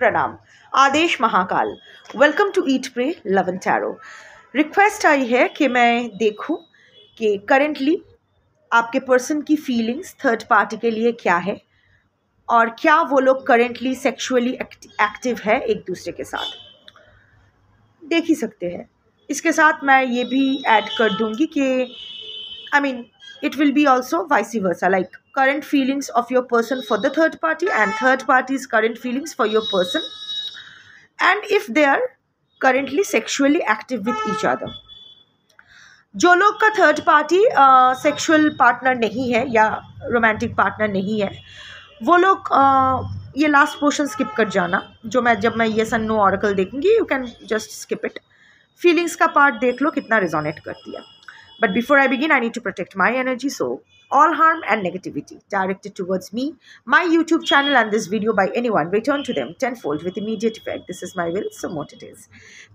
प्रणाम। आदेश Mahakal. Welcome to eat pray love and tarot. Request आई है कि मैं देखूं कि करेंटली आपके पर्सन की फीलिंग्स थर्ड पार्टी के लिए क्या है और क्या वो लोग करेंटली सेक्सुअली एक्टिव है एक दूसरे के साथ। देख ही सकते हैं। इसके साथ मैं ये भी ऐड कर दूंगी कि it will be also vice versa, like current feelings of your person for the third party and third party's current feelings for your person, and if they are currently sexually active with each other. जो लोग का third party sexual partner नहीं है या romantic partner नहीं है, वो लोग ये लास्ट पोर्शन स्किप कर जाना। जब मैं ये सन नो ऑरेकल देखूंगी, you can just skip it. Feelings का पार्ट देख लो कितना रिजोनेट करती है। But before I begin, I need to protect my energy, so all harm and negativity directed towards me, my YouTube channel and this video by anyone, return to them tenfold with immediate effect. This is my will, so what it is.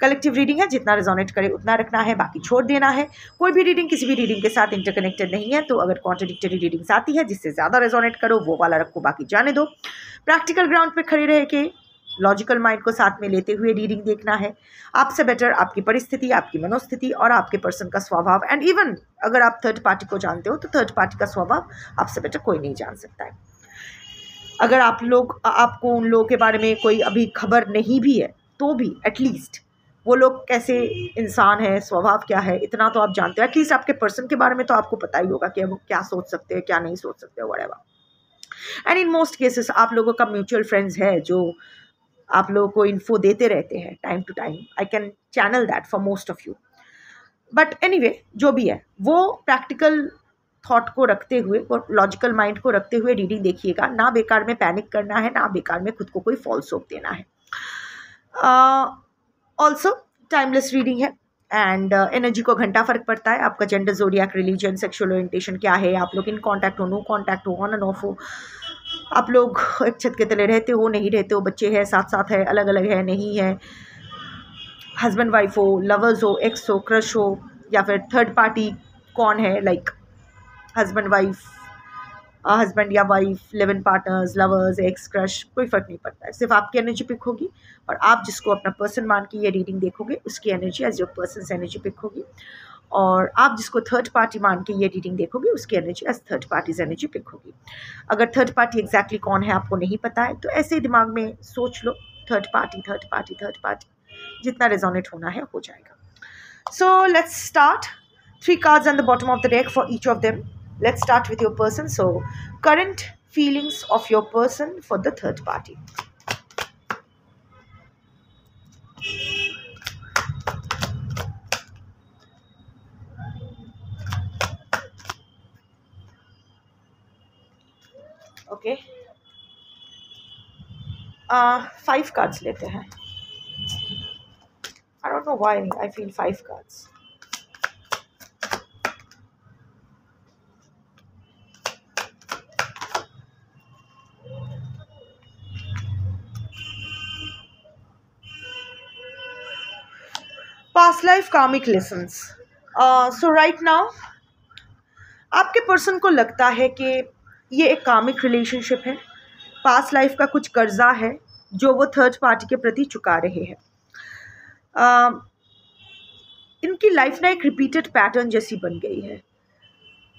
Collective reading है, जितना resonate करे उतना रखना है, बाकी छोड़ देना है। कोई भी रीडिंग किसी भी रीडिंग के साथ इंटरकनेक्टेड नहीं है, तो अगर कॉन्ट्रडिक्टरी रीडिंग्स आती है जिससे ज़्यादा रेजोनेट करो वो वाला रखो, बाकी जाने दो। प्रैक्टिकल ग्राउंड पे खड़े रह के लॉजिकल माइंड को साथ में लेते हुए रीडिंग देखना है। आपसे बेटर आपकी परिस्थिति, आपकी मनोस्थिति और आपके पर्सन का स्वभाव, एंड इवन अगर आप थर्ड पार्टी को जानते हो तो थर्ड पार्टी का स्वभाव आपसे बेटर कोई नहीं जान सकता है। अगर आपको उन लोगों के बारे में कोई अभी खबर नहीं भी है तो भी एटलीस्ट वो लोग कैसे इंसान है, स्वभाव क्या है, इतना तो आप जानते हो। एटलीस्ट आपके पर्सन के बारे में तो आपको पता ही होगा कि वो क्या सोच सकते हैं, क्या नहीं सोच सकते, whatever. And in most cases आप लोगों का म्यूचुअल फ्रेंड्स है जो आप लोगों को इन्फो देते रहते हैं time to time. I can channel that for most of you. But anyway, जो भी है वो प्रैक्टिकल थॉट को रखते हुए और लॉजिकल माइंड को रखते हुए रीडिंग देखिएगा। ना बेकार में पैनिक करना है, ना बेकार में खुद को कोई फॉल्स होप देना है। ऑल्सो टाइमलेस रीडिंग है एंड एनर्जी को घंटा फर्क पड़ता है। आपका gender, zodiac, religion, sexual orientation क्या है, आप लोग इन कॉन्टैक्ट हो, नो कॉन्टैक्ट हो, ऑन एंड ऑफ हो, आप लोग एक छत के तले रहते हो, नहीं रहते हो, बच्चे हैं, साथ साथ है, अलग अलग है, नहीं है, हस्बैंड वाइफ हो, लवर्स हो, एक्स हो, क्रश हो, या फिर थर्ड पार्टी कौन है, लाइक हस्बैंड वाइफ, हस्बैंड या wife, live in partners, lovers, x, crush, कोई फ़र्क नहीं पड़ता है। सिर्फ आपकी एनर्जी पिक होगी और आप जिसको अपना पर्सन मान के ये रीडिंग देखोगे उसकी energy as your person energy pick होगी, और आप जिसको थर्ड पार्टी मान के ये रीडिंग देखोगे उसकी energy as third parties energy pick होगी। अगर थर्ड पार्टी एग्जैक्टली कौन है आपको नहीं पता है तो ऐसे ही दिमाग में सोच लो third party third party third party, जितना रेजोनेट होना है हो जाएगा। So let's start. 3 cards on the bottom of the deck for each of them. Let's start with your person. So current feelings of your person for the third party. Okay. 5 cards लेते हैं। I don't know why I feel 5 cards. Past life karmic lessons. So right now आपके person को लगता है कि ये एक कार्मिक रिलेशनशिप है। पास्ट लाइफ का कुछ कर्जा है जो वो थर्ड पार्टी के प्रति चुका रहे हैं। इनकी लाइफ ना एक रिपीटेड पैटर्न जैसी बन गई है,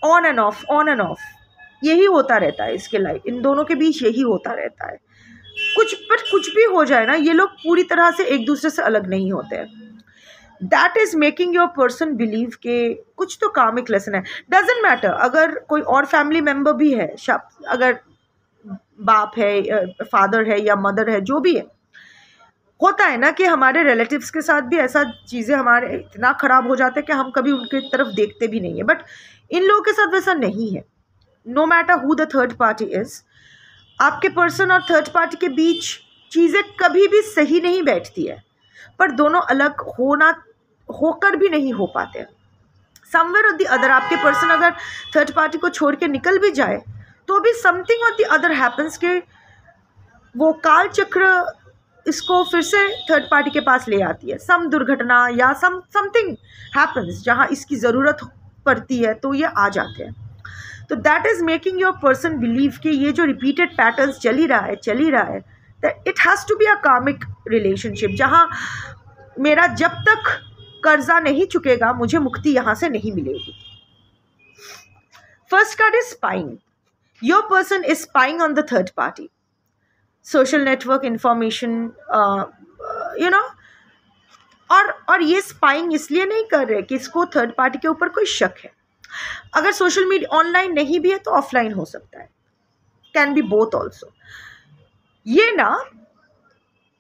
on end of, on end of, यही होता रहता है इसके लाइफ, इन दोनों के बीच यही होता रहता है। कुछ भी हो जाए ना, ये लोग पूरी तरह से एक दूसरे से अलग नहीं होते हैं। That is making your person believe के कुछ तो कार्मिक लेसन है। डजेंट मैटर अगर कोई और फैमिली मेम्बर भी है, अगर बाप है, फादर है या मदर है, जो भी है, होता है ना कि हमारे रिलेटिव्स के साथ भी ऐसा चीज़ें हमारे इतना ख़राब हो जाता है कि हम कभी उनकी तरफ देखते भी नहीं है। बट इन लोगों के साथ वैसा नहीं है। No matter who the third party is, आपके पर्सन और थर्ड पार्टी के बीच चीज़ें कभी भी सही नहीं बैठती है, पर दोनों अलग होकर भी नहीं हो पाते। समवेयर और द अदर आपके पर्सन अगर थर्ड पार्टी को छोड़ के निकल भी जाए तो भी समथिंग और द अदर हैपन्स के वो काल चक्र इसको फिर से थर्ड पार्टी के पास ले आती है। सम दुर्घटना या समथिंग हैपन्स जहाँ इसकी ज़रूरत पड़ती है तो ये आ जाते हैं। तो that is making your person believe कि ये जो रिपीटेड पैटर्न्स चल ही रहा है, that it has to be a karmic relationship, जहाँ मेरा जब तक कर्जा नहीं चुकेगा मुझे मुक्ति यहाँ से नहीं मिलेगी. First card is spying. Your person is spying on the third party. Social network information, you know, और ये स्पाइंग इसलिए नहीं कर रहे कि इसको थर्ड पार्टी के ऊपर कोई शक है. अगर सोशल मीडिया ऑनलाइन नहीं भी है तो ऑफलाइन हो सकता है, कैन बी बोथ ऑल्सो. ये ना,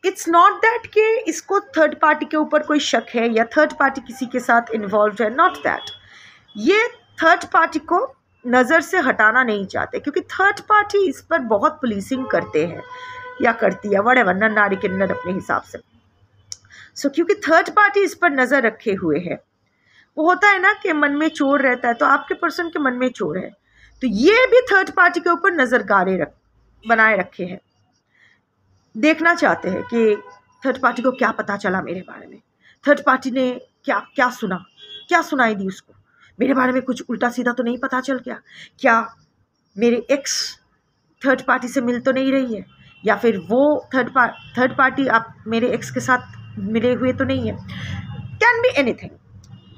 इट्स नॉट दैट कि इसको थर्ड पार्टी के ऊपर कोई शक है या थर्ड पार्टी किसी के साथ इन्वॉल्व है, नॉट दैट. ये थर्ड पार्टी को नज़र से हटाना नहीं चाहते, क्योंकि थर्ड पार्टी इस पर बहुत पुलिसिंग करते हैं या करती है, वट एवर, नर नारी किन्नर अपने हिसाब से. सो क्योंकि थर्ड पार्टी इस पर नज़र रखे हुए है, वो होता है ना कि मन में चोर रहता है, तो आपके पर्सन के मन में चोर है, तो ये भी थर्ड पार्टी के ऊपर नज़रगारे बनाए रखे हैं. देखना चाहते हैं कि थर्ड पार्टी को क्या पता चला मेरे बारे में, थर्ड पार्टी ने क्या क्या सुना, क्या सुनाई दी उसको, मेरे बारे में कुछ उल्टा सीधा तो नहीं पता चल गया, क्या मेरे एक्स थर्ड पार्टी से मिल तो नहीं रही है, या फिर वो थर्ड पार्टी आप मेरे एक्स के साथ मिले हुए तो नहीं है. Can be anything.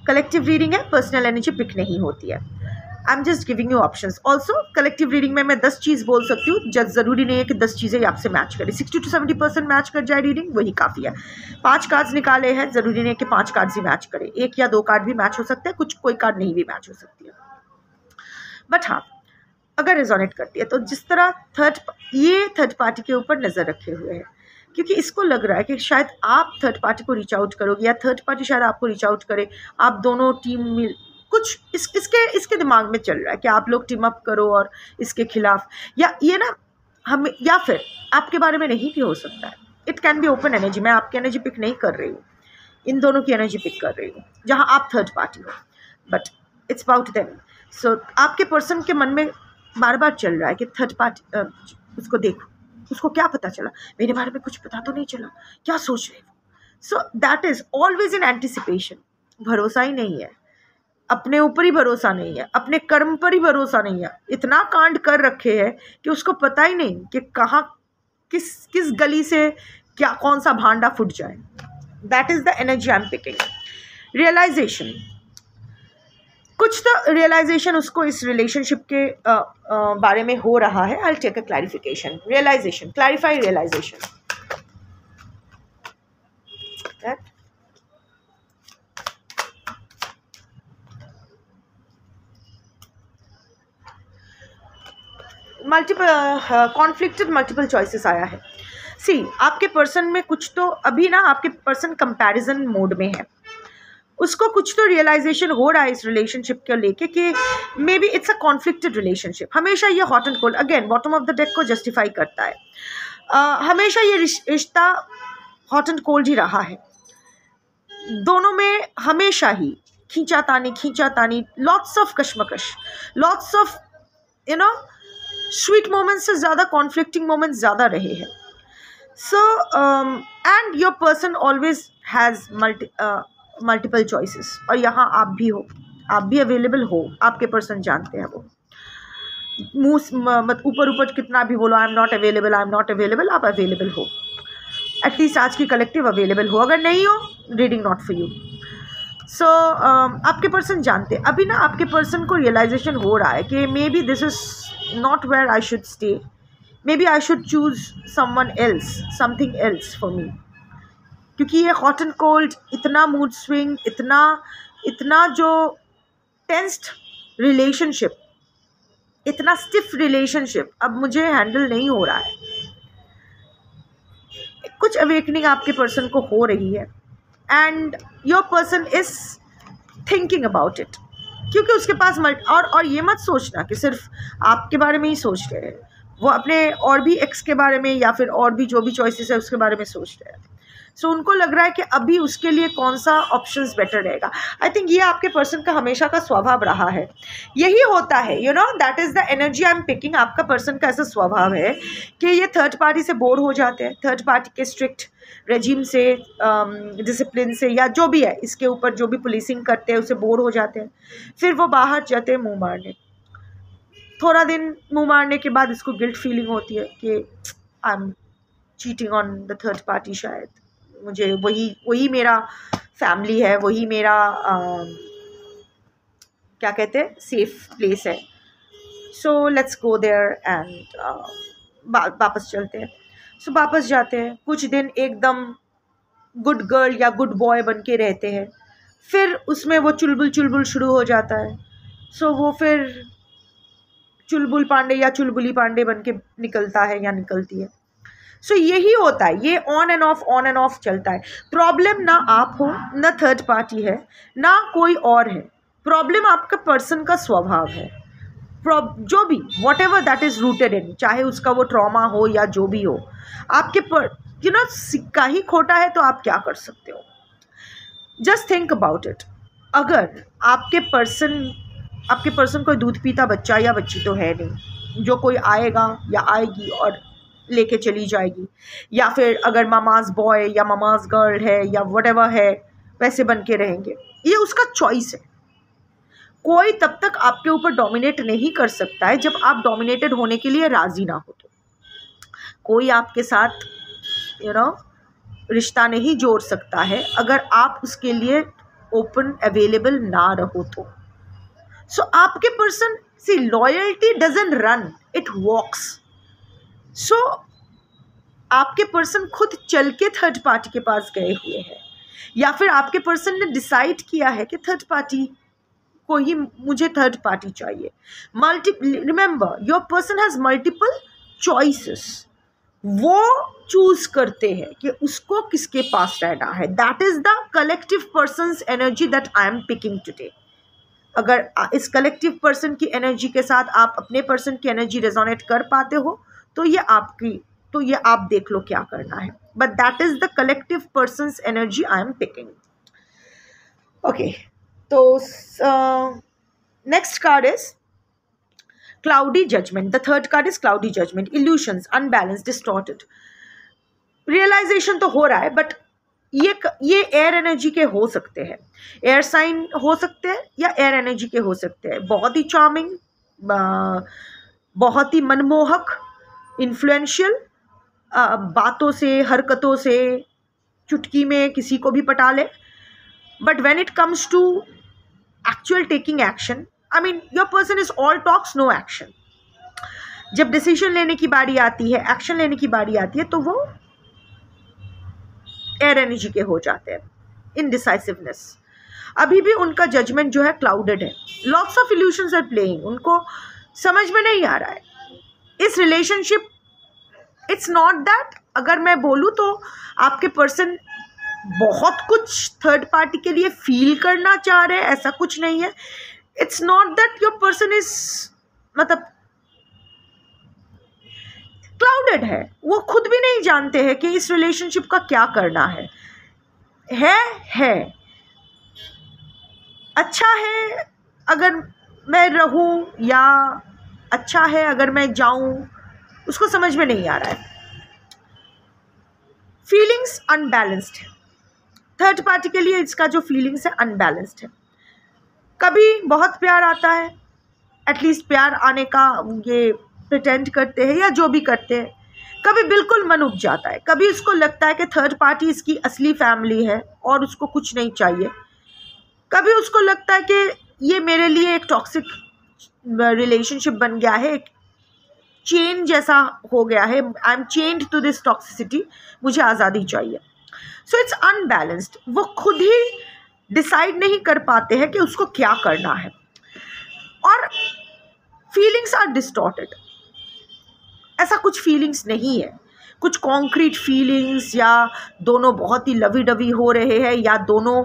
Collective reading है, पर्सनल एनर्जी पिक नहीं होती है. I am just giving you options. Also collective reading में मैं 10 चीज़ बोल सकती हूँ, जब ज़रूरी नहीं है कि 10 चीज़ें आपसे मैच करें. 60 to 70% मैच कर जाए रीडिंग, वही काफ़ी है. 5 कार्ड्स निकाले हैं, ज़रूरी नहीं है कि 5 कार्ड्स ही मैच करें, 1 या 2 कार्ड भी मैच हो सकते हैं, कोई कार्ड नहीं भी मैच हो सकती है. बट हाँ, अगर रेजोनेट करती है तो जिस तरह थर्ड पार्टी के ऊपर नज़र रखे हुए हैं, क्योंकि इसको लग रहा है कि शायद आप थर्ड पार्टी को रीच आउट करोगे या थर्ड पार्टी शायद आपको रीच आउट करे. आप दोनों टीम मिल, कुछ इसके दिमाग में चल रहा है कि आप लोग टीम अप करो और इसके खिलाफ, या ये ना हमें, या फिर आपके बारे में नहीं भी हो सकता है. It can be open energy. मैं आपकी एनर्जी पिक नहीं कर रही हूँ, इन दोनों की एनर्जी पिक कर रही हूँ जहाँ आप थर्ड पार्टी हो, बट इट्स अबाउट देम. सो आपके पर्सन के मन में बार बार चल रहा है कि थर्ड पार्टी, उसको देखो, उसको क्या पता चला, मेरे बारे में कुछ पता तो नहीं चला, क्या सोच रहे हो. So that is always in anticipation. भरोसा ही नहीं है, अपने ऊपर ही भरोसा नहीं है, अपने कर्म पर ही भरोसा नहीं है. इतना कांड कर रखे हैं कि उसको पता ही नहीं कि कहाँ किस गली से क्या कौन सा भांडा फूट जाए. That is the energy I am picking. Realization, कुछ तो रियलाइजेशन उसको इस रिलेशनशिप के बारे में हो रहा है. I will take a clarification. Realization, clarify realization. Conflicted multiple choices आया है. सी, आपके पर्सन में कुछ तो अभी ना, आपके पर्सन कंपैरिजन मोड में है, उसको कुछ तो रियलाइजेशन हो रहा है इस रिलेशनशिप को लेके कि may B it's a conflicted relationship. हमेशा ये hot and cold, again bottom of the deck को जस्टिफाई करता है. हमेशा ये रिश्ता हॉट एंड कोल्ड ही रहा है. दोनों में हमेशा ही खींचातानी, लॉट्स ऑफ कश्मकश, लॉट्स ऑफ स्वीट मोमेंट्स से ज़्यादा कॉन्फ्लिक्टिंग मोमेंट्स ज़्यादा रहे हैं. So and your person always has multiple choices, और यहाँ आप भी हो, आप भी अवेलेबल हो. आपके पर्सन जानते हैं, वो मुँह मत ऊपर कितना भी बोलो, आई एम नॉट अवेलेबल, आप अवेलेबल हो. एटलीस्ट आज की कलेक्टिव अवेलेबल हो. अगर नहीं हो, रीडिंग नॉट फॉर यू. सो आपके पर्सन जानते हैं. अभी ना आपके पर्सन को रियलाइजेशन हो रहा है कि may be this is not where I should stay, may be I should choose someone else, something else for me. क्योंकि ये हॉट एंड कोल्ड, इतना मूड स्विंग, इतना जो टेंस्ड रिलेशनशिप, इतना स्टिफ रिलेशनशिप अब मुझे हैंडल नहीं हो रहा है. कुछ अवेकनिंग आपके पर्सन को हो रही है, and your person is thinking about it. क्योंकि उसके पास और ये मत सोचना कि सिर्फ आपके बारे में ही सोच रहे हैं, वो अपने और भी एक्स के बारे में या फिर और भी जो भी चॉइसेस है उसके बारे में सोच रहे हैं. सो उनको लग रहा है कि अभी उसके लिए कौन सा ऑप्शंस बेटर रहेगा. आई थिंक ये आपके पर्सन का हमेशा का स्वभाव रहा है, यही होता है. That is the energy I am picking. आपका पर्सन का ऐसा स्वभाव है कि ये थर्ड पार्टी से बोर हो जाते हैं, थर्ड पार्टी के स्ट्रिक्ट रेजिम से, डिसिप्लिन से, या जो भी है इसके ऊपर जो भी पुलिसिंग करते हैं उससे बोर हो जाते हैं. फिर वो बाहर जाते हैं मुँह मारने. थोड़ा दिन मुँह मारने के बाद इसको गिल्ट फीलिंग होती है कि I am cheating on the third party. शायद मुझे वही मेरा फैमिली है, वही मेरा क्या कहते हैं सेफ प्लेस है। So let's go there and वापस चलते हैं। सो वापस जाते हैं, कुछ दिन एकदम गुड गर्ल या गुड बॉय बन के रहते हैं, फिर उसमें वो चुलबुल चुलबुल शुरू हो जाता है। सो वो फिर चुलबुल पांडे या चुलबुली पांडे बन के निकलता है या निकलती है। सो यही होता है, ये ऑन एंड ऑफ चलता है। प्रॉब्लम ना आप हो, ना थर्ड पार्टी है, ना कोई और है। प्रॉब्लम आपका पर्सन का स्वभाव है। जो भी what ever that is rooted in, चाहे उसका वो ट्रॉमा हो या जो भी हो, आपके सिक्का ही खोटा है तो आप क्या कर सकते हो। Just think about it. अगर आपके पर्सन कोई दूध पीता बच्चा या बच्ची तो है नहीं, जो कोई आएगा या आएगी और लेके चली जाएगी, या फिर अगर मामाज बॉय या मामाज गर्ल है या व्हाटएवर है वैसे बन के रहेंगे, ये उसका चॉइस है। कोई तब तक आपके ऊपर डोमिनेट नहीं कर सकता है जब आप डोमिनेटेड होने के लिए राजी ना हो। तो कोई आपके साथ रिश्ता नहीं जोड़ सकता है अगर आप उसके लिए ओपन अवेलेबल ना रहो तो। सो आपके पर्सन सी loyalty doesn't run, it walks. So आपके पर्सन खुद चल के थर्ड पार्टी के पास गए हुए हैं, या फिर आपके पर्सन ने डिसाइड किया है कि थर्ड पार्टी को ही मुझे थर्ड पार्टी चाहिए। Remember your person has multiple choices. वो चूज करते हैं कि उसको किसके पास रहना है। That is the collective person's energy that I am picking today. अगर इस कलेक्टिव पर्सन की एनर्जी के साथ आप अपने पर्सन की एनर्जी रेजोनेट कर पाते हो तो ये आप देख लो क्या करना है। But that is the collective person's energy I am picking. Okay, तो next card is cloudy judgement. The third card is cloudy judgement. Illusions, unbalance, distorted. Realization तो हो रहा है, बट ये एयर एनर्जी के हो सकते हैं, एयर साइन हो सकते हैं या एयर एनर्जी के हो सकते हैं। बहुत ही चार्मिंग, बहुत ही मनमोहक, इन्फ्लुएंशियल, बातों से हरकतों से चुटकी में किसी को भी पटा ले। But when it comes to actual taking action, I mean your person is all talks no action. जब डिसीजन लेने की बारी आती है, एक्शन लेने की बारी आती है, तो वो एयर एनर्जी के हो जाते हैं। इनडिसाइसिवनेस, अभी भी उनका जजमेंट जो है क्लाउडेड है। Lots of illusions are playing, उनको समझ में नहीं आ रहा है इस रिलेशनशिप। इट्स नॉट दैट, अगर मैं बोलूँ तो आपके पर्सन बहुत कुछ थर्ड पार्टी के लिए फील करना चाह रहे हैं, ऐसा कुछ नहीं है। It's not that your person is मतलब क्लाउडेड है। वो खुद भी नहीं जानते हैं कि इस रिलेशनशिप का क्या करना है। अच्छा है अगर मैं रहूं या अच्छा है अगर मैं जाऊं, उसको समझ में नहीं आ रहा है। फीलिंग्स अनबैलेंस्ड है। थर्ड पार्टी के लिए इसका जो फीलिंग्स है अनबैलेंस्ड है। कभी बहुत प्यार आता है, एटलीस्ट प्यार आने का ये प्रिटेंड करते हैं या जो भी करते हैं। कभी बिल्कुल मन उब जाता है, कभी उसको लगता है कि थर्ड पार्टी इसकी असली फैमिली है और उसको कुछ नहीं चाहिए। कभी उसको लगता है कि ये मेरे लिए एक टॉक्सिक रिलेशनशिप बन गया है, एक चेन जैसा हो गया है। I am chained to this toxicity, मुझे आज़ादी चाहिए। So it's unbalanced. वो खुद ही डिसाइड नहीं कर पाते हैं कि उसको क्या करना है, और फीलिंग्स आर डिस्टॉर्टेड। ऐसा कुछ फीलिंग्स नहीं है, कुछ कॉन्क्रीट फीलिंग्स, या दोनों बहुत ही लवी डवी हो रहे हैं, या दोनों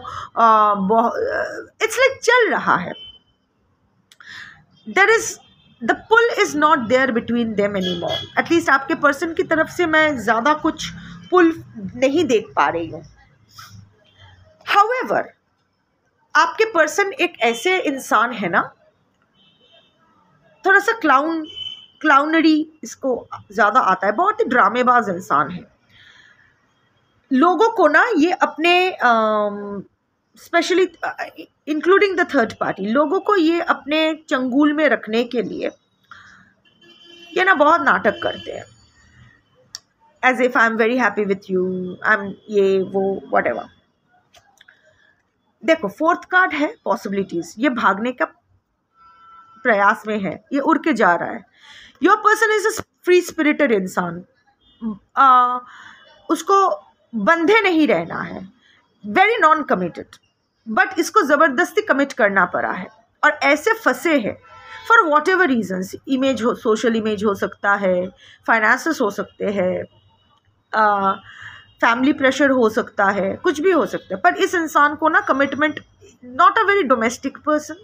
इट्स लाइक चल रहा है। There is the pull is not there between them any more. At least आपके पर्सन की तरफ से मैं ज़्यादा कुछ पुल नहीं देख पा रही हूँ। हाउएवर, आपके पर्सन एक ऐसे इंसान है ना, थोड़ा सा क्लाउनरी इसको ज़्यादा आता है, बहुत ही ड्रामेबाज इंसान है। लोगों को ना ये अपने specially including the third party, लोगों को ये अपने चंगुल में रखने के लिए ये ना बहुत नाटक करते हैं। As if I am very happy with you, I am ये वो व्हाटएवर। देखो, फोर्थ कार्ड है पॉसिबिलिटीज। ये भागने का प्रयास में है, ये उड़ के जा रहा है। Your person is a free spirited इंसान, उसको बंधे नहीं रहना है, वेरी नॉन कमिटेड, बट इसको ज़बरदस्ती कमिट करना पड़ा है और ऐसे फंसे हैं for whatever reasons. Image हो, सोशल इमेज हो सकता है, फाइनेंसेस हो सकते हैं, फैमिली प्रेशर हो सकता है, कुछ भी हो सकता है। पर इस इंसान को ना commitment, not a very domestic person.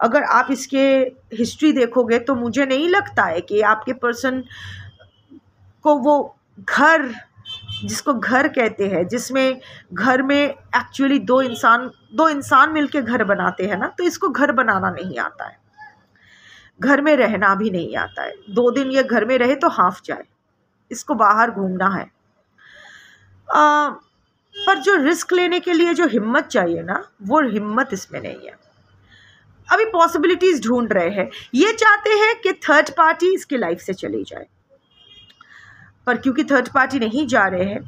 अगर आप इसके हिस्ट्री देखोगे तो मुझे नहीं लगता है कि आपके पर्सन को वो घर, जिसको घर कहते हैं, जिसमें घर में एक्चुअली दो इंसान मिलके घर बनाते हैं ना, तो इसको घर बनाना नहीं आता है, घर में रहना भी नहीं आता है। 2 दिन ये घर में रहे तो हाफ जाए, इसको बाहर घूमना है। पर जो रिस्क लेने के लिए जो हिम्मत चाहिए ना, वो हिम्मत इसमें नहीं है। अभी पॉसिबिलिटीज ढूंढ रहे हैं, ये चाहते हैं कि थर्ड पार्टी इसकी लाइफ से चली जाए, पर क्योंकि थर्ड पार्टी नहीं जा रहे हैं,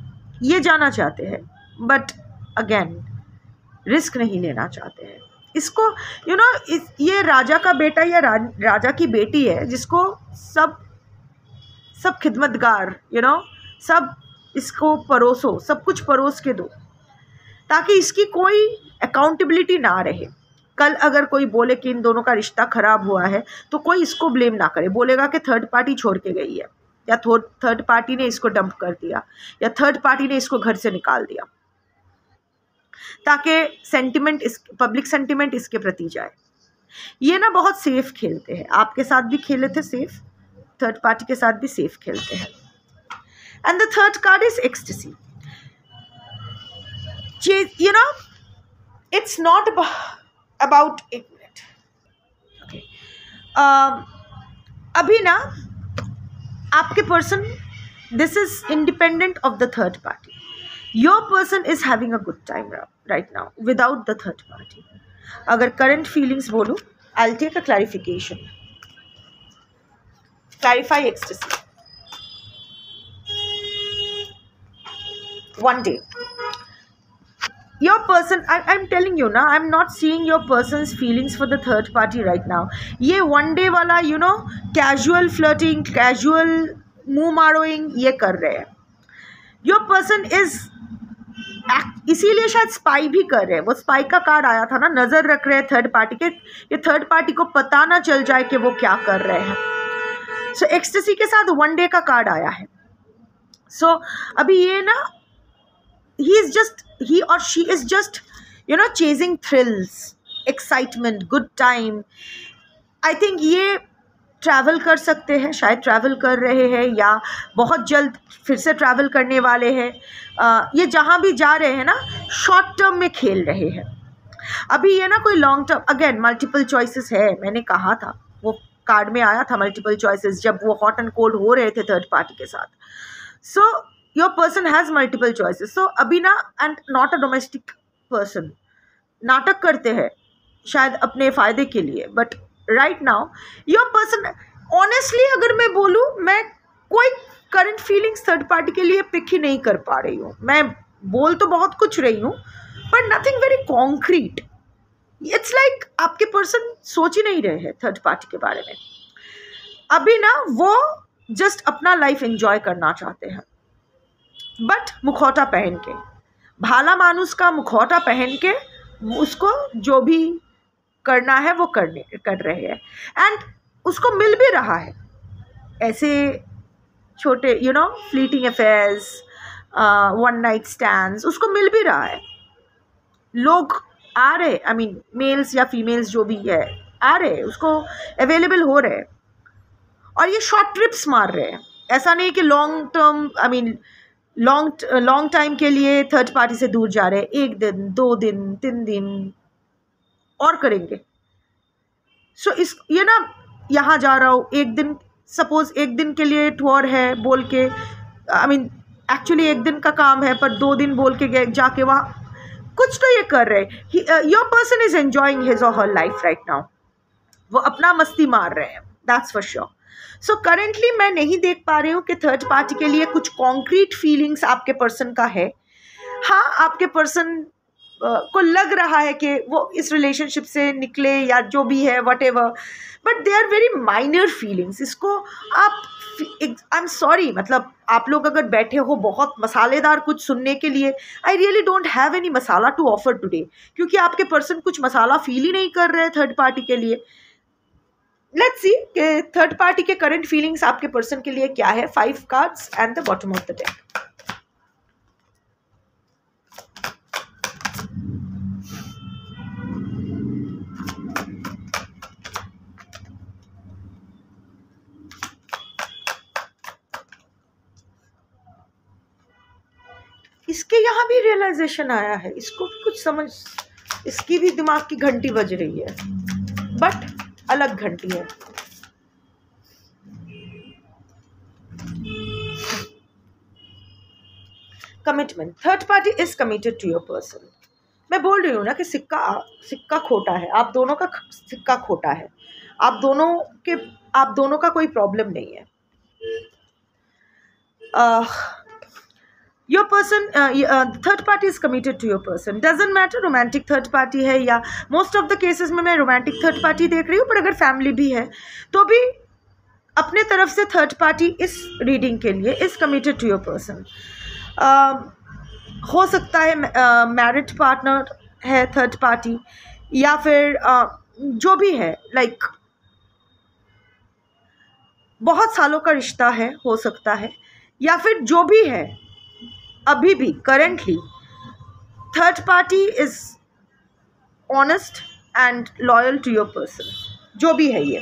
ये जाना चाहते हैं, बट अगेन रिस्क नहीं लेना चाहते हैं। इसको ये राजा का बेटा या राजा की बेटी है, जिसको सब खिदमतगार सब इसको परोसो, सब कुछ परोस के दो, ताकि इसकी कोई अकाउंटेबिलिटी ना रहे। कल अगर कोई बोले कि इन दोनों का रिश्ता खराब हुआ है, तो कोई इसको ब्लेम ना करे, बोलेगा कि थर्ड पार्टी छोड़ के गई है, या थर्ड पार्टी ने इसको डंप कर दिया, या थर्ड पार्टी ने इसको घर से निकाल दिया, ताकि पब्लिक सेंटिमेंट इसके प्रति जाए। ये ना बहुत सेफ खेलते हैं, आपके साथ भी खेले थे सेफ, थर्ड पार्टी के साथ भी सेफ खेलते हैं। And the third card is ecstasy. It's not about, एक मिनट, ओके, अभी ना आपके person, this is independent of the third party. Your person is having a good time right now without the third party. अगर current feelings बोलूं, I will take a clarification, clarify ecstasy. One day, your person, I'm telling you ना, I'm not seeing your person's feelings for the third party right now. ये one day वाला casual flirting, casual मुंह मारोइंग ये कर रहे हैं। Your person is इसीलिए शायद स्पाई भी कर रहे हैं। वो स्पाई का कार्ड आया था ना, नजर रख रहे हैं थर्ड पार्टी के, ये थर्ड पार्टी को पता ना चल जाए कि वो क्या कर रहे हैं। सो एक्सटेसी के साथ वन डे का कार्ड आया है। सो अभी ये ना, he or she is just chasing thrills, excitement, good time. I think ये ट्रैवल कर सकते हैं, शायद ट्रैवल कर रहे हैं या बहुत जल्द फिर से ट्रैवल करने वाले हैं। ये जहाँ भी जा रहे हैं ना, शॉर्ट टर्म में खेल रहे हैं। अभी ये ना कोई long term, again multiple choices है, मैंने कहा था, वो कार्ड में आया था मल्टीपल चॉइसेस जब वो हॉट एंड कोल्ड हो रहे थे थर्ड पार्टी के साथ। सो your person has multiple choices. So अभी ना, and not a domestic person, नाटक करते हैं शायद अपने फ़ायदे के लिए, but right now your person, honestly अगर मैं बोलूँ, मैं कोई current feelings थर्ड पार्टी के लिए पिक ही नहीं कर पा रही हूँ। मैं बोल तो बहुत कुछ रही हूँ, but nothing very concrete. It's like आपके पर्सन सोच ही नहीं रहे हैं थर्ड पार्टी के बारे में। अभी ना वो जस्ट अपना लाइफ एंजॉय करना चाहते हैं, बट मुखौटा पहन के, भाला मानुस का मुखौटा पहन के उसको जो भी करना है वो कर रहे हैं। एंड उसको मिल भी रहा है ऐसे छोटे fleeting affairs, one night stands, उसको मिल भी रहा है। लोग आ रहे, आई मीन मेल्स या फीमेल्स जो भी है, आ रहे, उसको अवेलेबल हो रहे, और ये शॉर्ट ट्रिप्स मार रहे हैं। ऐसा नहीं कि long term, I mean long time के लिए थर्ड पार्टी से दूर जा रहे हैं, 1 दिन 2 दिन 3 दिन और करेंगे। सो ये ना, यहाँ जा रहा हूँ 1 दिन, सपोज 1 दिन के लिए टूर है बोल के, आई मीन एक्चुअली 1 दिन का काम है, पर 2 दिन बोल के गए, जाके वहाँ कुछ तो ये कर रहे हैं। Your person is enjoying his और हर लाइफ राइट नाउ, वो अपना मस्ती मार रहे हैं, that's for sure. So currently मैं नहीं देख पा रही हूँ कि थर्ड पार्टी के लिए कुछ कॉन्क्रीट फीलिंग्स आपके पर्सन का है। हाँ, आपके पर्सन को लग रहा है कि वो इस रिलेशनशिप से निकले या जो भी है whatever, but they are very minor feelings. इसको आप आई एम सॉरी, मतलब आप लोग अगर बैठे हो बहुत मसालेदार कुछ सुनने के लिए, I really don't have any masala to offer today, क्योंकि आपके पर्सन कुछ मसाला फील ही नहीं कर रहे हैं थर्ड पार्टी के लिए। लेट्स सी कि थर्ड पार्टी के करंट फीलिंग्स आपके पर्सन के लिए क्या है। 5 cards and the bottom of the deck. इसके यहाँ भी रियलाइजेशन आया है, इसको भी कुछ समझ, इसकी भी दिमाग की घंटी बज रही है, बट अलग घंटी है। Commitment, third party is committed to your person. मैं बोल रही हूँ ना कि सिक्का खोटा है, आप दोनों का सिक्का खोटा है, आप दोनों का कोई प्रॉब्लम नहीं है। Your person, third party is committed to your person. Doesn't matter romantic third party है या मोस्ट ऑफ द केसेस में मैं रोमांटिक थर्ड पार्टी देख रही हूँ, पर अगर फैमिली भी है तो भी अपने तरफ से थर्ड पार्टी इस रीडिंग के लिए is committed to your person. हो सकता है मैरिड पार्टनर है थर्ड पार्टी, या फिर जो भी है, लाइक बहुत सालों का रिश्ता है हो सकता है, या फिर जो भी है अभी भी currently third party is honest and loyal to your person. जो भी है ये,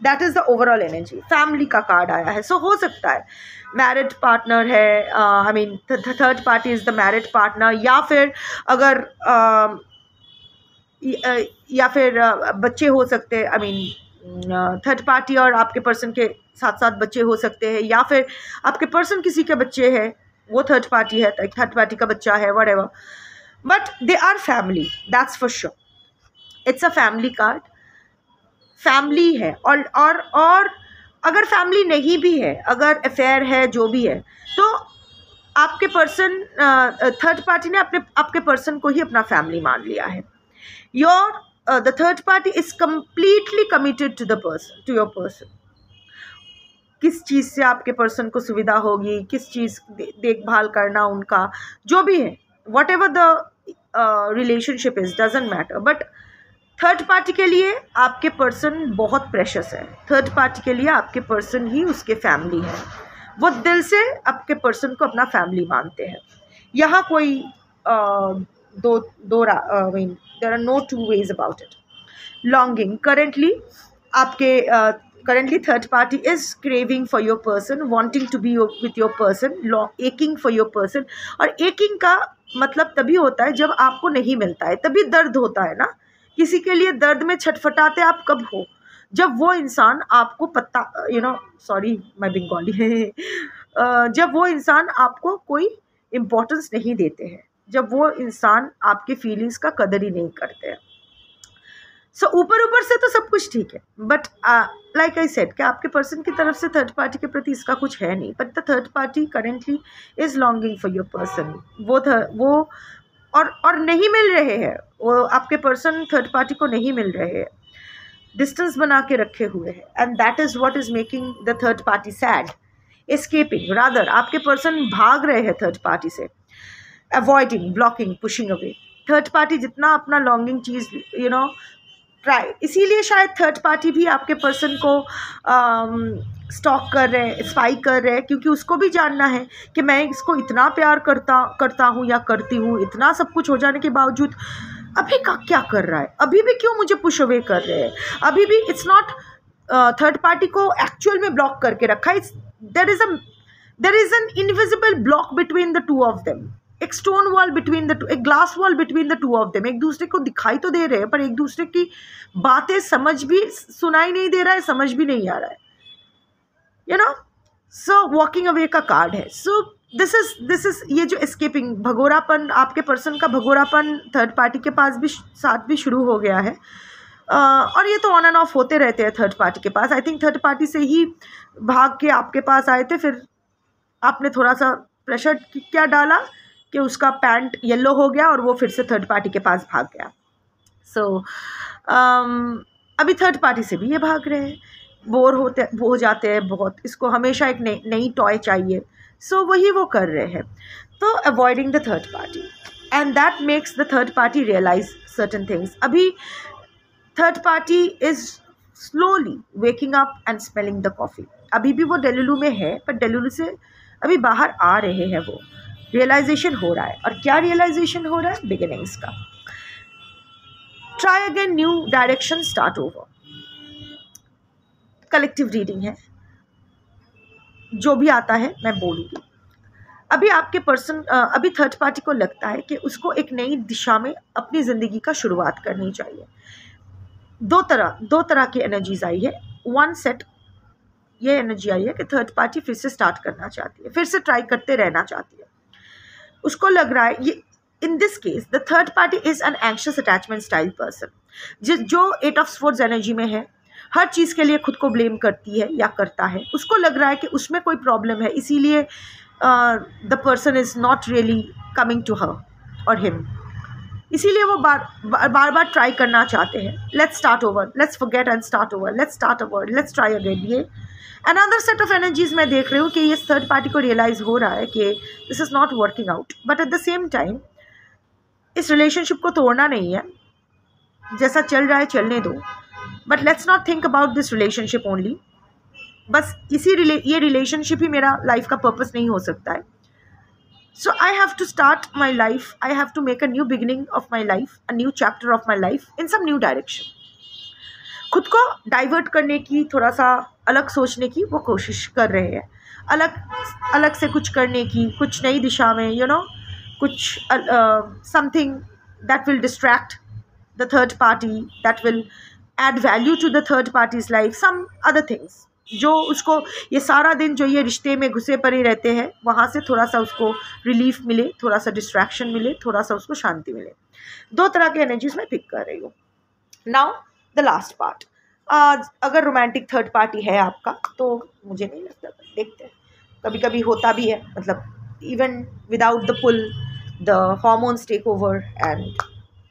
that is the overall energy. Family का कार्ड आया है, सो हो सकता है मैरिड पार्टनर है, I mean third party is the married partner, या फिर अगर या फिर बच्चे हो सकते हैं, आई मीन थर्ड पार्टी और आपके पर्सन के साथ साथ बच्चे हो सकते हैं, या फिर आपके पर्सन किसी के बच्चे हैं, वो थर्ड पार्टी है, थर्ड पार्टी का बच्चा है, whatever, but they are family, that's for sure. It's a family card, family है। और अगर फैमिली नहीं भी है, अगर अफेयर है, जो भी है, तो आपके पर्सन थर्ड पार्टी ने आपके पर्सन को ही अपना फैमिली मान लिया है। The third party is completely committed to your person. किस चीज़ से आपके पर्सन को सुविधा होगी, किस चीज़ देखभाल करना उनका, जो भी है, what ever the relationship is, doesn't matter, but third party के लिए आपके पर्सन बहुत प्रेशस है। थर्ड पार्टी के लिए आपके पर्सन ही उसके फैमिली है, वो दिल से आपके पर्सन को अपना फैमिली मानते हैं। यहाँ कोई mean there are no two ways about it. Longing, currently third party is craving for your person, wanting to be with your person, aching for your person। और aching का मतलब तभी होता है जब आपको नहीं मिलता है, तभी दर्द होता है ना। किसी के लिए दर्द में छटफटाते आप कब हो, जब वो इंसान आपको सॉरी मैं बंगाली है, जब वो इंसान आपको कोई इम्पोर्टेंस नहीं देते हैं, जब वो इंसान आपके फीलिंग्स का कदर ही नहीं करते हैं। सो ऊपर से तो सब कुछ ठीक है, बट लाइक आई सेड कि आपके पर्सन की तरफ से थर्ड पार्टी के प्रति इसका कुछ है नहीं, but the third party currently is longing for your person. वो और नहीं मिल रहे हैं, वो आपके पर्सन थर्ड पार्टी को नहीं मिल रहे हैं, डिस्टेंस बना के रखे हुए हैं, and that is what is making the third party sad. Escaping, rather आपके पर्सन भाग रहे हैं थर्ड पार्टी से, avoiding, blocking, pushing away. Third party जितना अपना लॉन्गिंग चीज़ ट्राई, इसीलिए शायद थर्ड पार्टी भी आपके पर्सन को स्टॉक कर रहे हैं, स्पाई कर रहे हैं, क्योंकि उसको भी जानना है कि मैं इसको इतना प्यार करता हूँ या करती हूँ, इतना सब कुछ हो जाने के बावजूद अभी क्या कर रहा है, अभी भी क्यों मुझे पुश अवे कर रहे हैं, अभी भी इट्स नॉट थर्ड पार्टी को एक्चुअल में ब्लॉक करके रखा है। There is an invisible block between the two of them, एक stone wall between the two, एक glass wall between the two of them. एक दूसरे को दिखाई तो दे रहे हैं, पर एक दूसरे की बातें सुनाई नहीं दे रहा है, समझ भी नहीं आ रहा है, सो वॉकिंग अवे का कार्ड है। सो दिस इज ये जो एस्केपिंग, भगोरापन, आपके पर्सन का भगोरापन थर्ड पार्टी के पास भी साथ भी शुरू हो गया है। और ये तो ऑन एंड ऑफ होते रहते हैं थर्ड पार्टी के पास. आई थिंक थर्ड पार्टी से ही भाग के आपके पास आए थे, फिर आपने थोड़ा सा प्रेशर क्या डाला कि उसका पैंट येलो हो गया और वो फिर से थर्ड पार्टी के पास भाग गया. सो अभी थर्ड पार्टी से भी ये भाग रहे हैं, बोर हो जाते हैं बहुत, इसको हमेशा एक नई टॉय चाहिए. सो वही वो कर रहे हैं. तो avoiding the third party, and that makes the third party realize certain things. अभी third party is slowly waking up and smelling the coffee. अभी भी वो डेलुलू में है, पर डेलुलू से अभी बाहर आ रहे हैं. वो रियलाइजेशन हो रहा है. और क्या रियलाइजेशन हो रहा है? बिगिनिंग्स का. Try again, new direction, start over. Collective reading है, जो भी आता है मैं बोलूँगी. अभी आपके पर्सन, अभी थर्ड पार्टी को लगता है कि उसको एक नई दिशा में अपनी ज़िंदगी का शुरुआत करनी चाहिए. दो तरह की एनर्जीज आई है. वन सेट ये एनर्जी आई है कि थर्ड पार्टी फिर से स्टार्ट करना चाहती है, फिर से ट्राई करते रहना चाहती है. उसको लग रहा है ये, in this case the third party is an anxious attachment style person, जो 8 ऑफ स्वॉर्ड्स एनर्जी में है, हर चीज़ के लिए खुद को ब्लेम करती है या करता है. उसको लग रहा है कि उसमें कोई प्रॉब्लम है, इसीलिए the person is not really coming to her और हिम. इसीलिए वो बार ट्राई करना चाहते हैं. Let's start over, let's forget and start over, let's start over, let's try again. ये अनदर सेट ऑफ एनर्जीज मैं देख रही हूँ कि ये थर्ड पार्टी को रियलाइज़ हो रहा है कि this is not working out. But at the same time इस रिलेशनशिप को तोड़ना नहीं है, जैसा चल रहा है चलने दो. But let's not think about this relationship only. बस ये रिलेशनशिप ही मेरा लाइफ का पर्पस नहीं हो सकता है. So I have to start my life. I have to make a new beginning of my life, a new chapter of my life in some new direction. खुद को डाइवर्ट करने की, थोड़ा सा अलग सोचने की वो कोशिश कर रहे हैं. अलग से कुछ करने की, कुछ नई दिशा में, कुछ something that will distract the third party, that will add value to the third party's life, some other things. जो उसको ये सारा दिन जो ये रिश्ते में घुसे पड़े रहते हैं, वहाँ से थोड़ा सा उसको रिलीफ मिले, थोड़ा सा डिस्ट्रैक्शन मिले, थोड़ा सा उसको शांति मिले. 2 तरह के एनर्जीज मैं पिक कर रही हूँ. Now the last part. अगर रोमांटिक थर्ड पार्टी है आपका, तो मुझे नहीं लगता, देखते हैं, कभी कभी होता भी है, मतलब even without the pull the hormones take over, and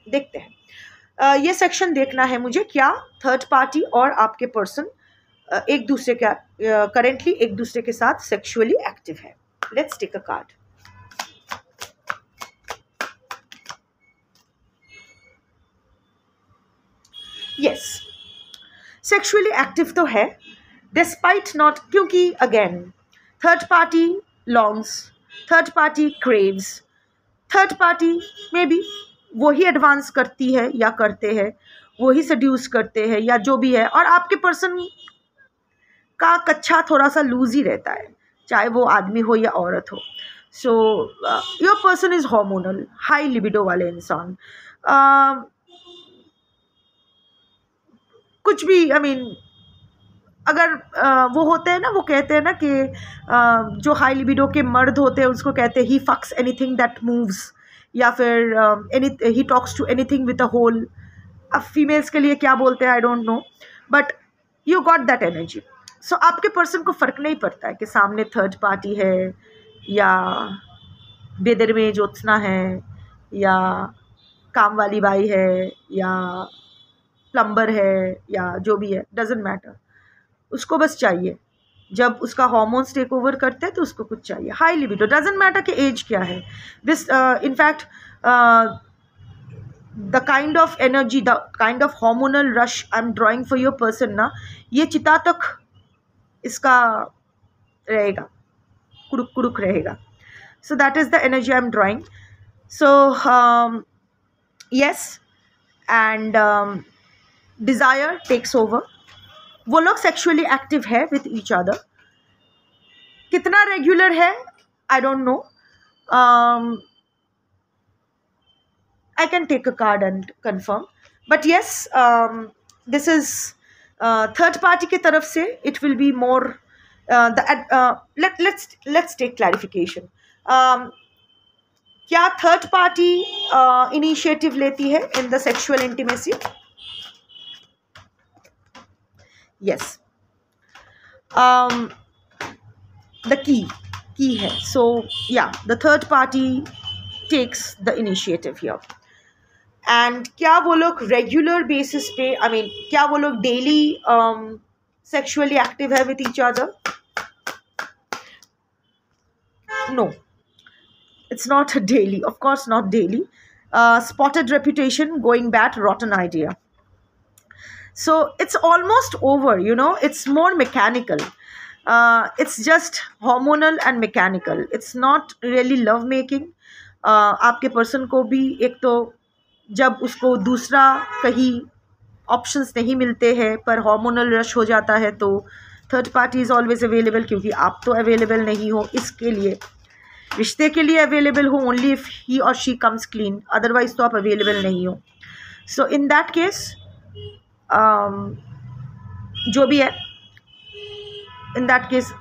देखते हैं. ये सेक्शन देखना है मुझे, क्या थर्ड पार्टी और आपके पर्सन एक दूसरे का करेंटली एक दूसरे के साथ सेक्सुअली एक्टिव है. Let's take a card. Yes, sexually active तो है, डिस्पाइट नॉट, क्योंकि again third party longs, third party craves, third party में भी वही एडवांस करती है या करते हैं, वही सड्यूस करते हैं या जो भी है. और आपके पर्सन का कच्चा थोड़ा सा लूज ही रहता है, चाहे वो आदमी हो या औरत हो. So your person is hormonal, high libido वाले इंसान. कुछ भी, आई मीन, अगर वो होते हैं ना, वो कहते हैं ना कि जो हाई लिबिडो के मर्द होते हैं उसको कहते हैं ही फक्स एनीथिंग दैट मूव्स, या फिर he talks to anything with a hole. अब फीमेल्स के लिए क्या बोलते हैं I don't know, but you got that energy. So आपके पर्सन को फ़र्क नहीं पड़ता है कि सामने थर्ड पार्टी है या बेदर में ज्योत्सना है या काम वाली बाई है या प्लम्बर है या जो भी है, डजेंट मैटर. उसको बस चाहिए, जब उसका हार्मोन्स टेक ओवर करते हैं तो उसको कुछ चाहिए. हाई लिबिडो, डजेंट मैटर कि एज क्या है. This in fact the kind of energy, the kind of hormonal rush I am drawing for your person ना, ये चिता तक इसका रहेगा, कुड़ुक कुड़ुक रहेगा. So that is the energy I am drawing. So yes, and desire takes over. वो लोग सेक्सुअली एक्टिव है विथ ईच अदर. कितना रेगुलर है I don't know. I can take a card and confirm, but yes, this is third party की तरफ से it will be more let's take clarification. क्या third party initiative लेती है in the sexual intimacy? Yes. The key है. So yeah, the third party takes the initiative here. And क्या वो लोग रेगुलर बेसिस पे, आई मीन क्या वो लोग डेली sexually active है with each other? No, it's not daily. Of course, not daily. Spotted reputation, going bad, rotten idea. So it's almost over, it's more mechanical. It's just hormonal and mechanical. It's not really love making. आपके person को भी एक तो जब उसको दूसरा कहीं options नहीं मिलते हैं पर हार्मोनल रश हो जाता है तो third party is always available, क्योंकि आप तो अवेलेबल नहीं हो इसके लिए, रिश्ते के लिए अवेलेबल हो ओनली इफ़ ही और शी कम्स क्लीन, अदरवाइज तो आप अवेलेबल नहीं हो. सो इन दैट केस जो भी है, in that case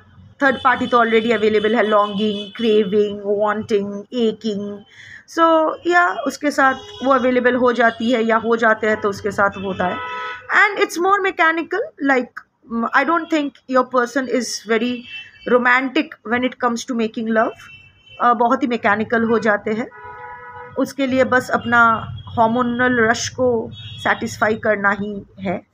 third party तो ऑलरेडी अवेलेबल है. लॉन्गिंग, क्रेविंग, वांटिंग, एकिंग, सो या उसके साथ वो अवेलेबल हो जाती है या हो जाते हैं तो उसके साथ होता है. And it's more mechanical. Like I don't think your person is very romantic when it comes to making love. बहुत ही मैकेनिकल हो जाते हैं. उसके लिए बस अपना हार्मोनल रश को सेटिस्फाई करना ही है.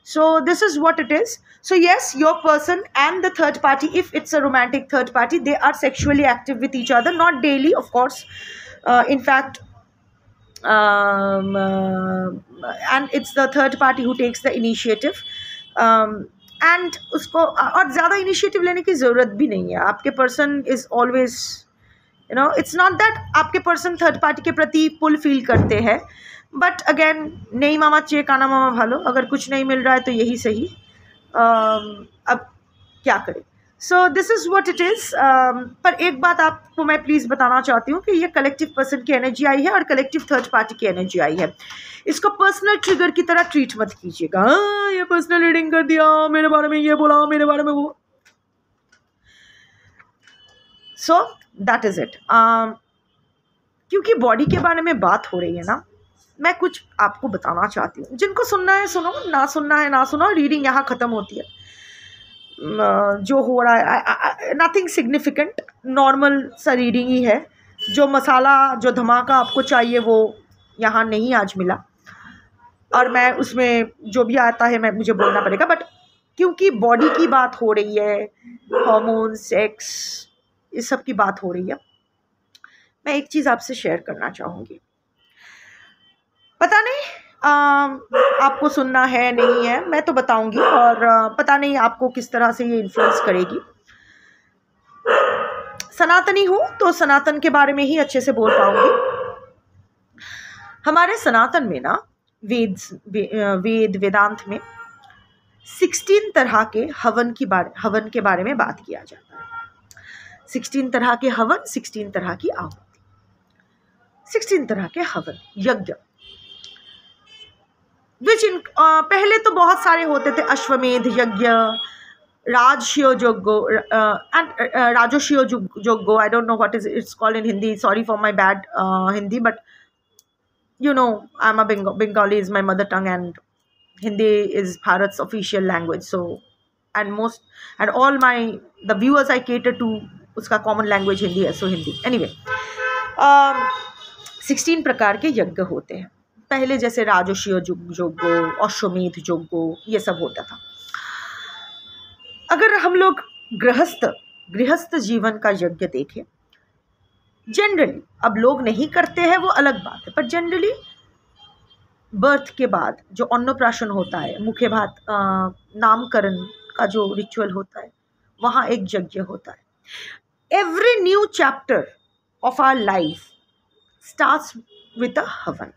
So this is what it is. So yes, your person and the third party, if it's a romantic third party, they are sexually active with each other, not daily, of course. In fact, and it's the third party who takes the initiative. And उसको और ज़्यादा initiative लेने की ज़रूरत भी नहीं है. आपके person is always, it's not that आपके person third party के प्रति pull feel करते हैं. बट अगेन, नहीं मामा चे काना मामा भालो, अगर कुछ नहीं मिल रहा है तो यही सही. अब क्या करें. So this is what it is. पर एक बात आपको मैं प्लीज़ बताना चाहती हूँ कि ये कलेक्टिव पर्सन की एनर्जी आई है और कलेक्टिव थर्ड पार्टी की एनर्जी आई है. इसको पर्सनल ट्रिगर की तरह ट्रीट मत कीजिएगा. ये पर्सनल रीडिंग कर दिया, मेरे बारे में ये बोला, मेरे बारे में वो. सो दैट इज़ इट. क्योंकि बॉडी के बारे में बात हो रही है ना, मैं कुछ आपको बताना चाहती हूँ. जिनको सुनना है सुनो, ना सुनना है ना सुनो. रीडिंग यहाँ ख़त्म होती है. जो हो रहा है नथिंग सिग्निफिकेंट, नॉर्मल सा रीडिंग ही है. जो मसाला, जो धमाका आपको चाहिए वो यहाँ नहीं आज मिला. और मैं उसमें जो भी आता है मुझे बोलना पड़ेगा. बट क्योंकि बॉडी की बात हो रही है, हार्मोन, सेक्स, इस सब की बात हो रही है, मैं एक चीज़ आपसे शेयर करना चाहूँगी. पता नहीं आपको सुनना है नहीं है, मैं तो बताऊंगी. और पता नहीं आपको किस तरह से ये इन्फ्लुएंस करेगी. सनातनी हूँ तो सनातन के बारे में ही अच्छे से बोल पाऊंगी. हमारे सनातन में ना वेदांत में 16 तरह के हवन के बारे में बात किया जाता है. 16 तरह के हवन, 16 तरह की आहुति, 16 तरह के हवन, यज्ञ. पहले तो बहुत सारे होते थे. अश्वमेध यज्ञ, राजशियो यज्ञ, राजोशियो यज्ञ. आई don't know what is it's called in Hindi. Sorry for my bad Hindi, but I am a Bengali is my mother tongue and Hindi is Bharat's official language. So and all the viewers I cater to, उसका common language Hindi है, so Hindi. Anyway, 16 प्रकार के यज्ञ होते हैं. पहले जैसे राजोशियो यज्ञ, अश्वमेध यज्ञ, ये सब होता था. अगर हम लोग गृहस्थ जीवन का यज्ञ देखें, जनरली, अब लोग नहीं करते हैं वो अलग बात है, पर जनरली बर्थ के बाद जो अन्नप्राशन होता है, मुख्य भात, नामकरण का जो रिचुअल होता है, वहाँ एक यज्ञ होता है. Every new chapter of our life starts with a havan.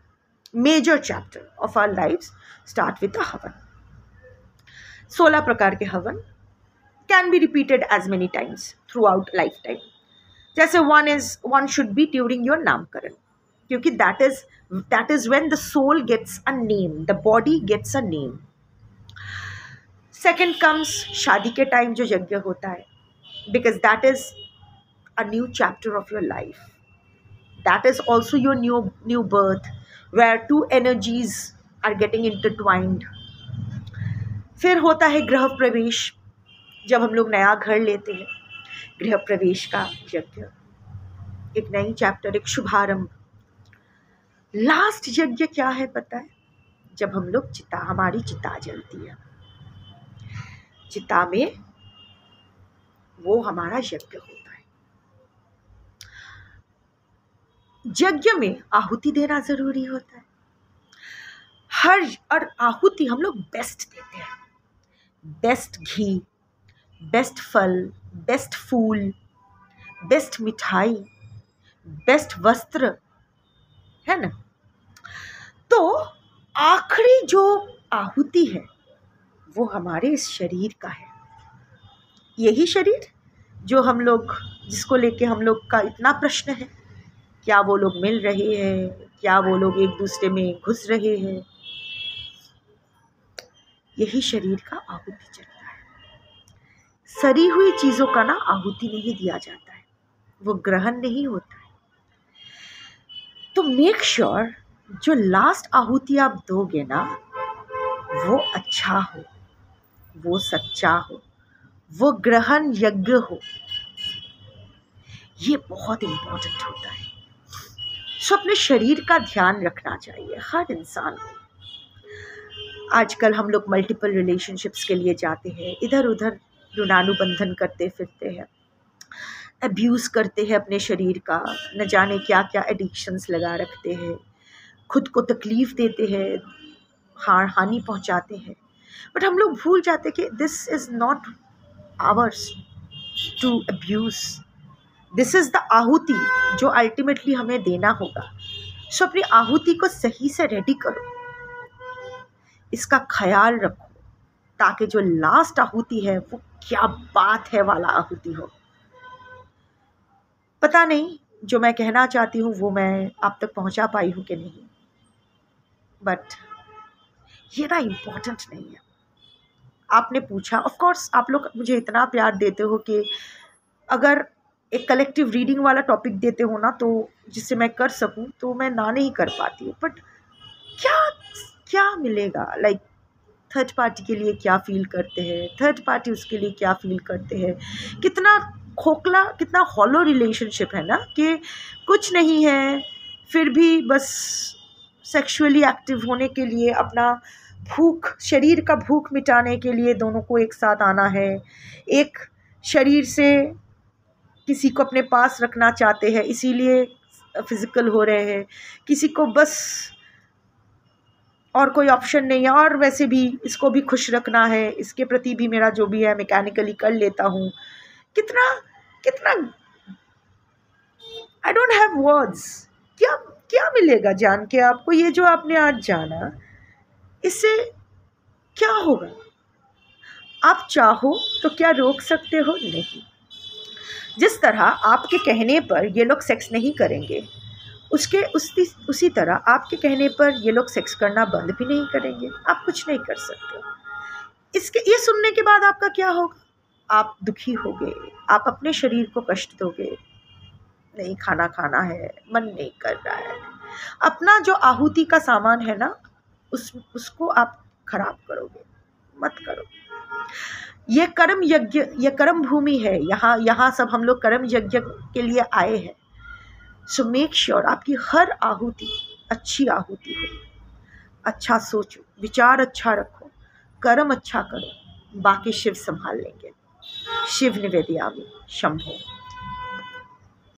Major chapter of our lives start with a havan. 16 प्रकार के हवन can be repeated as many times throughout lifetime. जैसे one should be during your नामकरण, क्योंकि that is when the soul gets a name, the body gets a name. Second comes शादी के time जो यज्ञ होता है, because that is a new chapter of your life. That is also your new birth, where two energies are getting intertwined. फिर होता है गृह प्रवेश, जब हम लोग नया घर लेते हैं, गृह प्रवेश का यज्ञ, एक नई चैप्टर, एक शुभारंभ। लास्ट यज्ञ क्या है पता है? जब हम लोग हमारी चिता जलती है, चिता में वो हमारा यज्ञ होता है। यज्ञ में आहुति देना जरूरी होता है। और आहुति हम लोग बेस्ट देते हैं, बेस्ट घी, बेस्ट फल, बेस्ट फूल, बेस्ट मिठाई, बेस्ट वस्त्र, है ना। तो आखिरी जो आहुति है वो हमारे इस शरीर का है। यही शरीर जो हम लोग, जिसको लेके हम लोग का इतना प्रश्न है, क्या वो लोग मिल रहे हैं, क्या वो लोग एक दूसरे में घुस रहे हैं, यही शरीर का आहुति चलता है। सड़ी हुई चीज़ों का ना आहुति नहीं दिया जाता है, वो ग्रहण नहीं होता है। तो मेक श्योर जो लास्ट आहुति आप दोगे ना, वो अच्छा हो, वो सच्चा हो, वो ग्रहण यज्ञ हो। ये बहुत इम्पोर्टेंट होता है। सो अपने शरीर का ध्यान रखना चाहिए हर इंसान को। आजकल हम लोग मल्टीपल रिलेशनशिप्स के लिए जाते हैं, इधर उधर ऋणानुबंधन करते फिरते हैं, अब्यूज़ करते हैं अपने शरीर का, न जाने क्या क्या एडिक्शंस लगा रखते हैं, खुद को तकलीफ़ देते हैं, हानि पहुंचाते हैं। बट हम लोग भूल जाते कि this is not ours to abuse, this is the आहुति जो अल्टीमेटली हमें देना होगा। सो अपनी आहुति को सही से रेडी करो, इसका ख्याल रखो, ताकि जो लास्ट आहुति है वो क्या बात है वाला आहुति हो। पता नहीं जो मैं कहना चाहती हूँ वो मैं आप तक पहुँचा पाई हूँ कि नहीं, बट ये ना इम्पोर्टेंट नहीं है। आपने पूछा, ऑफ कोर्स आप लोग मुझे इतना प्यार देते हो कि अगर एक कलेक्टिव रीडिंग वाला टॉपिक देते हो ना, तो जिससे मैं कर सकूं, तो मैं ना नहीं कर पाती हूँ। बट क्या मिलेगा? लाइक थर्ड पार्टी के लिए क्या फील करते हैं, थर्ड पार्टी उसके लिए क्या फील करते हैं। कितना खोखला, कितना हॉलो रिलेशनशिप है ना, कि कुछ नहीं है फिर भी बस सेक्सुअली एक्टिव होने के लिए, अपना भूख, शरीर का भूख मिटाने के लिए दोनों को एक साथ आना है, एक शरीर से किसी को अपने पास रखना चाहते हैं, इसीलिए फिज़िकल हो रहे हैं। किसी को बस और कोई ऑप्शन नहीं है, और वैसे भी इसको भी खुश रखना है, इसके प्रति भी मेरा जो भी है मैकेनिकली कर लेता हूँ। कितना आई डोंट हैव वर्ड्स। क्या मिलेगा जान के आपको? ये जो आपने आज जाना, इससे क्या होगा? आप चाहो तो क्या रोक सकते हो? नहीं। जिस तरह आपके कहने पर ये लोग सेक्स नहीं करेंगे, उसी तरह आपके कहने पर ये लोग सेक्स करना बंद भी नहीं करेंगे। आप कुछ नहीं कर सकते। ये सुनने के बाद आपका क्या होगा? आप दुखी होगे, आप अपने शरीर को कष्ट दोगे, नहीं खाना खाना है, मन नहीं कर रहा है। अपना जो आहुति का सामान है ना, उसको आप खराब करोगे, मत करो। ये कर्म यज्ञ, ये कर्म भूमि है। यहाँ सब हम लोग कर्म यज्ञ के लिए आए हैं। सो मेक श्योर आपकी हर आहुति अच्छी आहुति हो। अच्छा सोचो, विचार अच्छा रखो, कर्म अच्छा करो, बाकी शिव संभाल लेंगे। शिव निवेदयामि। शंभो।